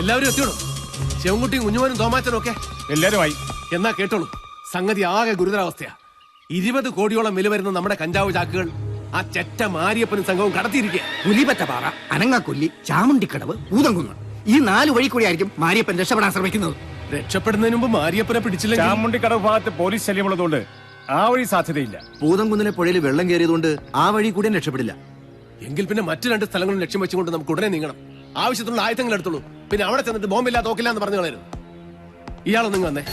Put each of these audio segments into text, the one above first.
എല്ലാവരും എത്തിയോളൂ. ചെവൻകുട്ടിയും കുഞ്ഞുമോനും തോമാച്ചനും ഒക്കെ എല്ലാരുമായി. എന്നാ കേട്ടോളൂ, സംഗതി ആകെ ഗുരുതരാവസ്ഥയാ. 20 കോടിയോളം വില വരുന്ന നമ്മുടെ കഞ്ചാവ് ചാക്കുകൾ ആ ചെറ്റ മാരിയപ്പനും സംഘവും കടത്തിയിരിക്കുക. പുലിപറ്റപ്പാറ, അനങ്ങാക്കൊല്ലി, ചാമുണ്ടിക്കടവ്, ഊതംകുന്ന്, ഈ 4 വഴി കൂടി ആയിരിക്കും മാരിയപ്പൻ രക്ഷപ്പെടാൻ ശ്രമിക്കുന്നത്. രക്ഷപ്പെടുന്നതിന് മുമ്പ് മാരിയപ്പനെ പിടിച്ചില്ലെങ്കിൽ ചാമുണ്ടിക്കടവ് ഭാഗത്ത് പോലീസ് ശല്യമുള്ളതുകൊണ്ട് ആ വഴി സാധ്യതയില്ല. പൂതംകുന്നിലെ പുഴയിൽ വെള്ളം കയറിയതുകൊണ്ട് ആ വഴി കൂടെ രക്ഷപ്പെടില്ല. എങ്കിൽ പിന്നെ മറ്റു 2 സ്ഥലങ്ങളും ലക്ഷ്യം വെച്ചുകൊണ്ട് നമുക്ക് ഉടനെ നീങ്ങണം. ആവശ്യത്തിനുള്ള ആയുധങ്ങൾ എടുത്തോളൂ. പിന്നെ അവിടെ ചെന്നിട്ട് ബോംബില്ല തോക്കില്ല എന്ന് പറഞ്ഞു കളയരുത്. ഇയാളൊന്നും വന്നേ.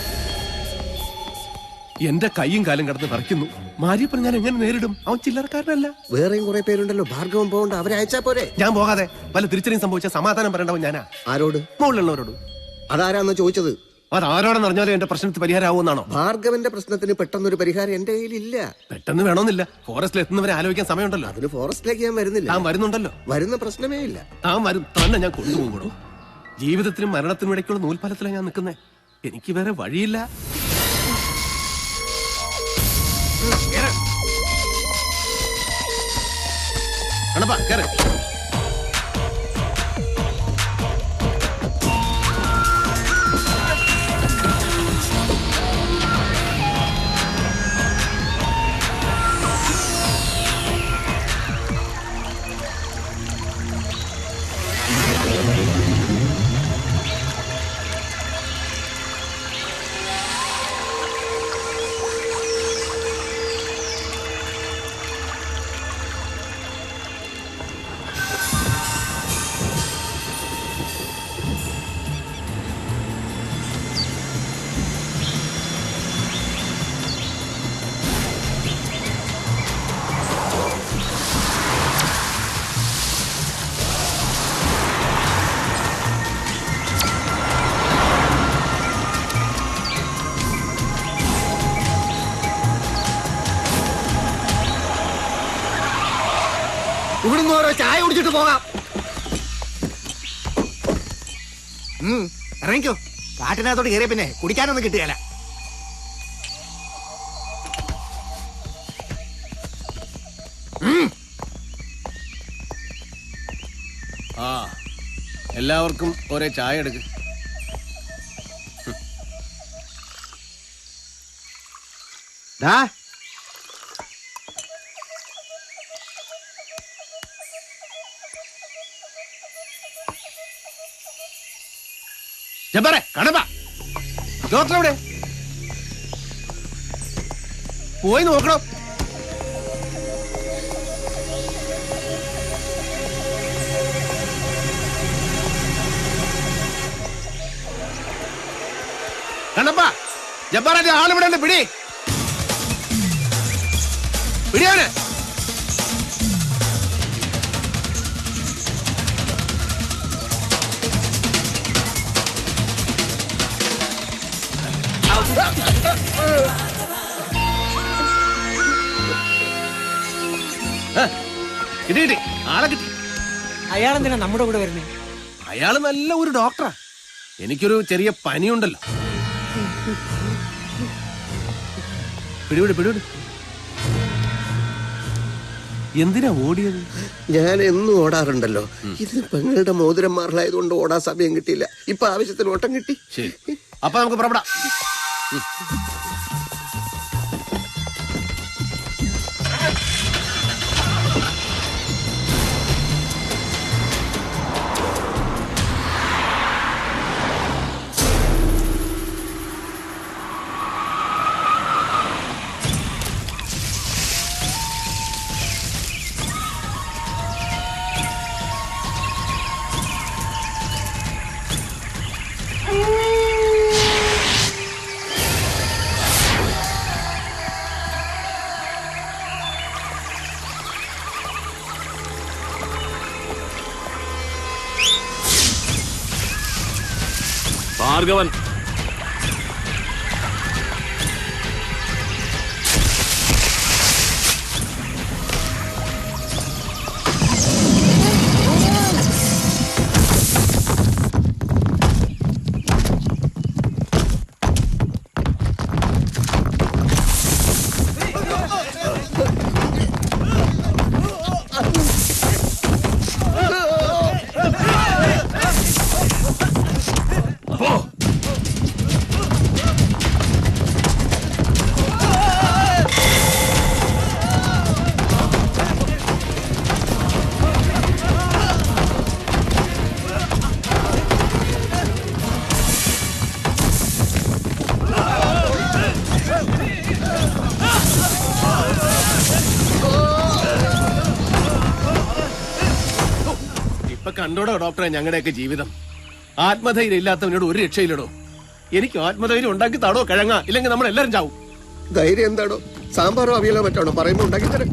എന്റെ കൈയും കാലും കടന്ന് പറിക്കുന്നു. മാരിയപ്പൻ ഞാൻ എങ്ങനെ നേരിടും? അവൻ ചില്ലറക്കാരനല്ല. വേറെയും കുറെ പേരുണ്ടല്ലോ, ഭാർഗവം പോകണ്ട, അവരെ അയച്ചാ പോരെ? ഞാൻ പോകാതെ വല്ല തിരിച്ചറിയും സംഭവിച്ച സമാധാനം പറയേണ്ടവൻ ഞാനാ. ആരോട്? മുകളിലുള്ളവരോട്. അതാരാന്ന് ചോദിച്ചത്? അതാരോടെന്ന് അറിഞ്ഞാലും എന്റെ പ്രശ്നത്തിന് പരിഹാരമാവുമെന്നാണോ? ഭാർഗവന്റെ പ്രശ്നത്തിന് പെട്ടെന്നൊരു പരിഹാരം എന്റെ കയ്യിലില്ല. പെട്ടെന്ന് വേണമെന്നില്ല. ഫോറസ്റ്റിൽ എത്തുന്നവരെ ആലോചിക്കാൻ സമയമുണ്ടല്ലോ. അതിന് ഫോറസ്റ്റിലേക്ക് ഞാൻ വരുന്നില്ല. താൻ വരുന്നുണ്ടല്ലോ. വരുന്ന പ്രശ്നമേ ഇല്ല. താൻ വരും, തന്നെ ഞാൻ കൊണ്ടുപോകണോ? ജീവിതത്തിനും മരണത്തിനും ഇടയ്ക്കുള്ള നൂൽപാലത്തിലാണ് ഞാൻ നിൽക്കുന്നത്. എനിക്ക് വേറെ വഴിയില്ല. കണപ്പാ കേറ്. ഇവിടുന്ന് ഓരോ ചായ കുടിച്ചിട്ട് പോകാം. ഇറങ്ങിക്കോ. കാട്ടിനകത്തോട്ട് കയറിയ പിന്നെ കുടിക്കാനൊന്നും കിട്ടുകയല്ല. ആ, എല്ലാവർക്കും ഒരേ ചായ എടുക്ക്. ഡോക്ടർ എവിടെ? പോയി നോക്കണം. കണ്ടപ്പാ, ജബ്ബാറിന്റെ ആളിവിടെ ഉണ്ട്. പിടി പിടിയാണ്. കിട്ടി, ആളെ കിട്ടി. അയാളെന്തിനാ നമ്മുടെ കൂടെ വരുന്നേ? അയാള് നല്ല ഒരു ഡോക്ടറാ. എനിക്കൊരു ചെറിയ പനിയുണ്ടല്ലോ. പിടിവിട് പിടിവിട്. എന്തിനാ ഓടിയത്? ഞാൻ എന്നും ഓടാറുണ്ടല്ലോ. ഇതിന് പെങ്ങളുടെ മോതിരം മാറലായതുകൊണ്ട് ഓടാൻ സമയം കിട്ടിയില്ല. ഇപ്പൊ ആവശ്യത്തിന് ഓട്ടം കിട്ടി. ശരി, അപ്പൊ നമുക്ക് പുറപ്പെടാം. ഭാർഗവൻ, കണ്ടോടോ ഡോക്ടറെ ഞങ്ങളുടെയൊക്കെ ജീവിതം. ആത്മധൈര്യം ഇല്ലാത്തവനോട് ഒരു രക്ഷയില്ലടോ. എനിക്ക് ആത്മധൈര്യം ഉണ്ടാക്കി താടോ കിഴങ്ങ, ഇല്ലെങ്കിൽ നമ്മൾ എല്ലാരും ചാവും. ധൈര്യം എന്താണോ? സാമ്പാറോ അവിയലോ മറ്റാണോ പറയുമ്പോ ഉണ്ടാക്കി തരാം.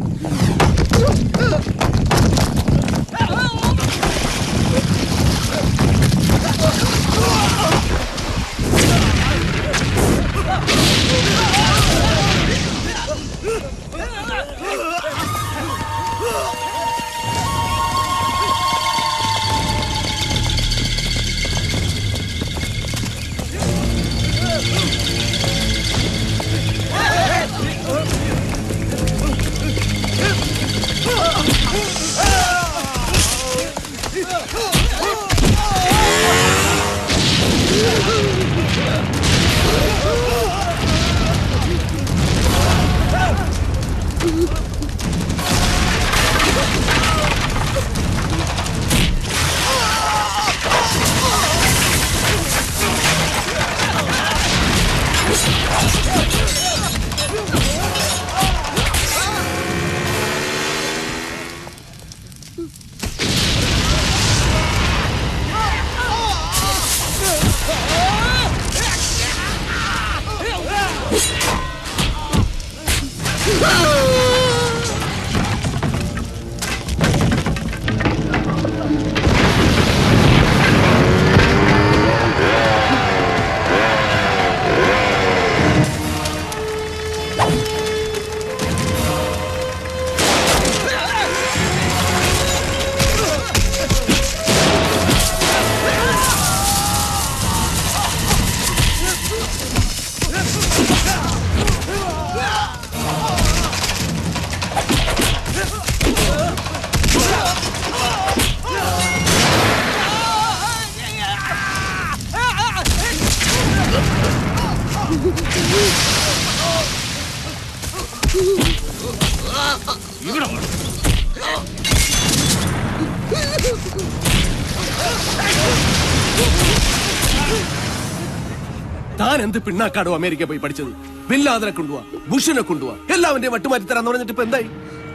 താൻ എന്ത് പിണ്ണാക്കാടോ അമേരിക്ക പോയി പഠിച്ചത്? ബില്ലാദിനെ കൊണ്ടുപോവാ, ബുഷിനെ കൊണ്ടുപോവാ, എല്ലാവന്റെയും വട്ടുമാറ്റി തരാന്ന് പറഞ്ഞിട്ട് ഇപ്പൊ എന്തായി?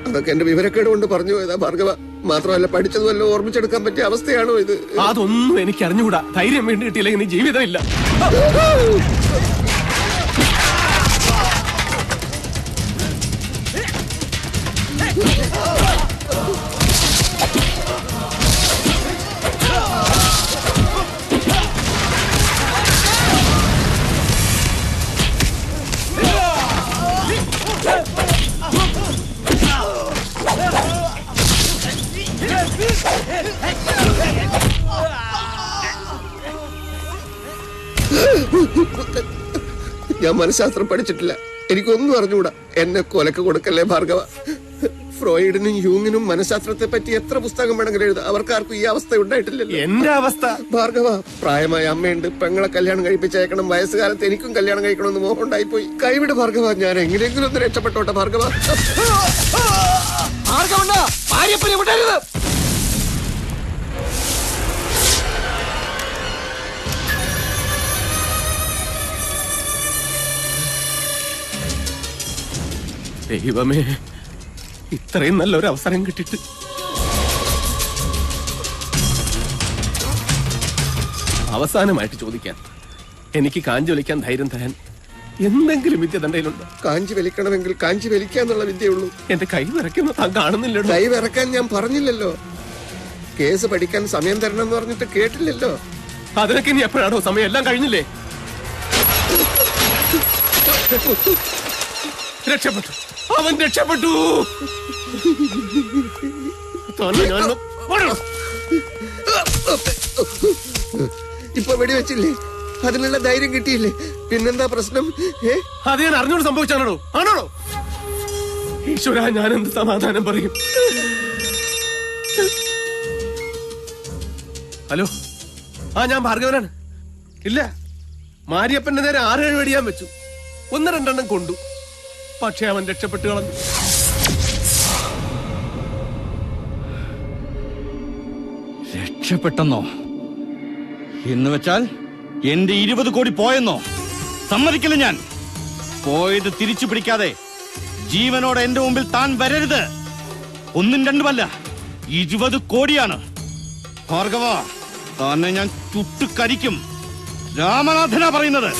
അതൊക്കെ എന്റെ വിവരക്കേട് കൊണ്ട് പറഞ്ഞു പോയതാ ഭാർഗവ. മാത്രമല്ല പഠിച്ചതുമല്ല ഓർമ്മിച്ചെടുക്കാൻ പറ്റിയ അവസ്ഥയാണോ ഇത്? അതൊന്നും എനിക്ക് അറിഞ്ഞുകൂടാ. ധൈര്യം വേണ്ടി കിട്ടിയില്ലെങ്കിൽ ഇനി ജീവിതമില്ല. ഞാൻ മനഃശാസ്ത്രം പഠിച്ചിട്ടില്ല, എനിക്കൊന്നും അറിഞ്ഞുകൂടാ. എന്നെ കൊലക്ക് കൊടുക്കല്ലേ ഭാർഗവ. ഫ്രോയിഡിനും യൂങ്ങിനും മനഃശാസ്ത്രത്തെ പറ്റി എത്ര പുസ്തകം വേണമെങ്കിലും എഴുതാം, അവർക്കാർക്കും ഈ അവസ്ഥ ഉണ്ടായിട്ടില്ലല്ലോ. എന്റെ അവസ്ഥ ഭാർഗവ, പ്രായമായ അമ്മയുണ്ട്, പെങ്ങളെ കല്യാണം കഴിപ്പിച്ചേക്കണം, വയസ്സുകാലത്ത് എനിക്കും കല്യാണം കഴിക്കണമെന്ന് മോഹം ഉണ്ടായിപ്പോയി. കൈവിട് ഭാർഗവ, ഞാൻ എങ്ങനെയെങ്കിലും ഒന്ന് രക്ഷപ്പെട്ടോട്ടെ ഭാർഗവ. ദൈവമേ, ഇത്രയും നല്ലൊരു അവസരം കിട്ടിട്ട് അവസാനമായിട്ട് ചോദിക്കാൻ, എനിക്ക് കാഞ്ചി വലിക്കാൻ ധൈര്യം തരാൻ എന്തെങ്കിലും വിദ്യ തണ്ടയിലുണ്ടോ? കാഞ്ചി വലിക്കണമെങ്കിൽ കാഞ്ചി വലിക്കാന്നുള്ള വിദ്യയുള്ളൂ. എന്റെ കൈ വിറയ്ക്കുന്ന താൻ കാണുന്നില്ലല്ലോ. കൈ വിറക്കാൻ ഞാൻ പറഞ്ഞില്ലല്ലോ. കേസ് പഠിക്കാൻ സമയം തരണം എന്ന് പറഞ്ഞിട്ട് കേട്ടില്ലല്ലോ. അതിനൊക്കെ ഇനി എപ്പോഴാണോ സമയം? എല്ലാം കഴിഞ്ഞില്ലേ? രക്ഷപ്പെട്ടു, അവൻ രക്ഷപ്പെട്ടു. ഇപ്പൊ വെടിവെച്ചില്ലേ? അതിനുള്ള ധൈര്യം കിട്ടിയില്ലേ? പിന്നെന്താ പ്രശ്നം? അത് ഞാൻ അറിഞ്ഞോട് സംഭവിച്ചാണോ? ആണോ? ഈശ്വര, ഞാൻ എന്ത് സമാധാനം പറയും? ഹലോ, ഞാൻ ഭാർഗവനാണ്. ഇല്ല, മാരിയപ്പന്റെ നേരെ 6-7 വെടിയാൻ വെച്ചു. 1-2 കൊണ്ടു. പക്ഷെ അവൻ രക്ഷപ്പെട്ടു കളഞ്ഞു. രക്ഷപ്പെട്ടെന്നോ? എന്ന് വെച്ചാൽ എന്റെ 20 കോടി പോയെന്നോ? സമ്മതിക്കില്ല ഞാൻ. പോയത് തിരിച്ചു പിടിക്കാതെ ജീവനോടെ എന്റെ മുമ്പിൽ താൻ വരരുത്. 1-2 20 കോടിയാണ്. ഭാർഗവ തന്നെ ഞാൻ ചുട്ടുകരിക്കും. രാമനാഥനാ പറയുന്നത്.